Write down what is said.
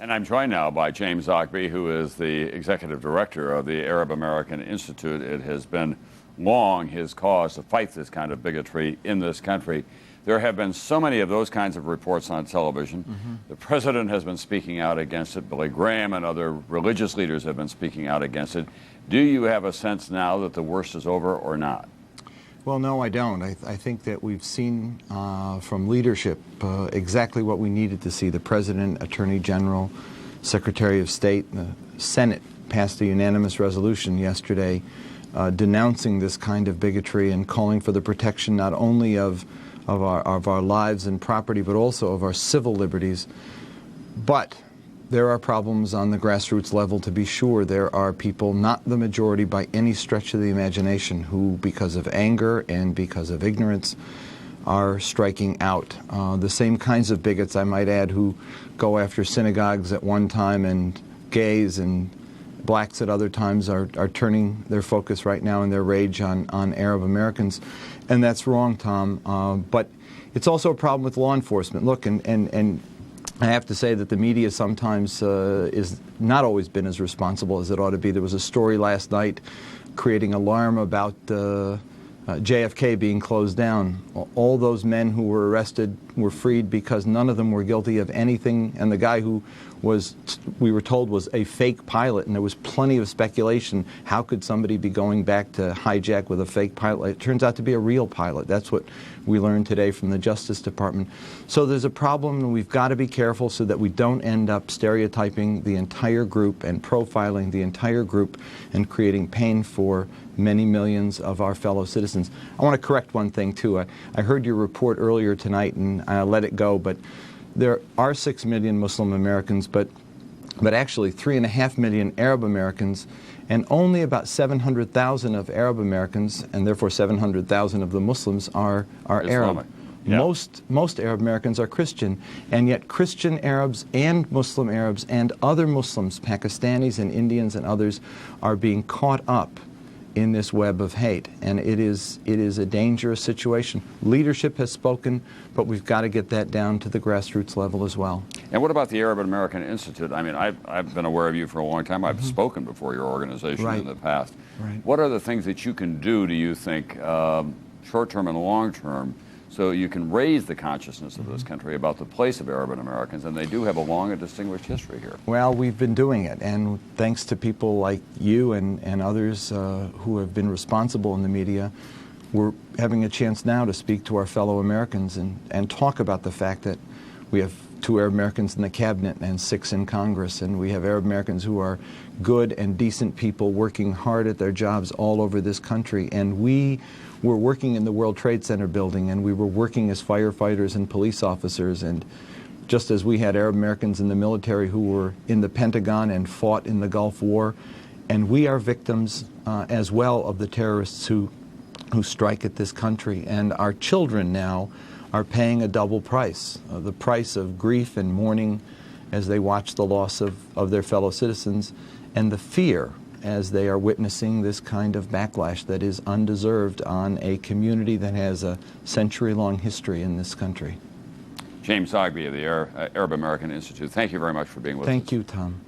And I'm joined now by James Zogby, who is the executive director of the Arab American Institute. It has been long his cause to fight this kind of bigotry in this country. There have been so many of those kinds of reports on television. The president has been speaking out against it. Billy Graham and other religious leaders have been speaking out against it. Do you have a sense now that the worst is over or not? Well, no, I don't. I think that we've seen from leadership exactly what we needed to see. The President, Attorney General, Secretary of State, the Senate passed a unanimous resolution yesterday denouncing this kind of bigotry and calling for the protection not only of our lives and property, but also of our civil liberties. But there are problems on the grassroots level, to be sure. There are people, not the majority by any stretch of the imagination, who, because of anger and because of ignorance, are striking out. The same kinds of bigots, I might add, who go after synagogues at one time and gays and blacks at other times are turning their focus right now in their rage on Arab Americans. And that's wrong, Tom. But it's also a problem with law enforcement. Look, and I have to say that the media sometimes is not always been as responsible as it ought to be. There was a story last night creating alarm about JFK being closed down. All those men who were arrested were freed because none of them were guilty of anything, and the guy who was, we were told, was a fake pilot, and there was plenty of speculation. How could somebody be going back to hijack with a fake pilot? It turns out to be a real pilot. That's what we learned today from the Justice Department. So there's a problem, and we've got to be careful so that we don't end up stereotyping the entire group and profiling the entire group and creating pain for many millions of our fellow citizens. I want to correct one thing, too. I heard your report earlier tonight, and I let it go, but there are 6 million Muslim Americans, but actually 3.5 million Arab Americans, and only about 700,000 of Arab Americans, and therefore 700,000 of the Muslims, are Arab. Yeah. Most Arab Americans are Christian, and yet Christian Arabs and Muslim Arabs and other Muslims, Pakistanis and Indians and others, are being caught up in this web of hate, and it is a dangerous situation. Leadership has spoken, but we've got to get that down to the grassroots level as well. And what about the Arab American Institute? I mean, I've been aware of you for a long time. I've spoken before your organization in the past. What are the things that you can do, do you think, short-term and long-term, so you can raise the consciousness of this country about the place of Arab Americans? And they do have a long and distinguished history here. Well, we've been doing it, and thanks to people like you and others who have been responsible in the media, we're having a chance now to speak to our fellow Americans and talk about the fact that we have 2 Arab Americans in the cabinet and 6 in Congress, and we have Arab Americans who are good and decent people working hard at their jobs all over this country. And we were working in the World Trade Center building, and we were working as firefighters and police officers, and just as we had Arab Americans in the military who were in the Pentagon and fought in the Gulf War, and we are victims as well of the terrorists who strike at this country. And our children now are paying a double price, the price of grief and mourning as they watch the loss of their fellow citizens, and the fear as they are witnessing this kind of backlash that is undeserved on a community that has a century-long history in this country. James Zogby of the Arab American Institute, thank you very much for being with us. Thank you, Tom.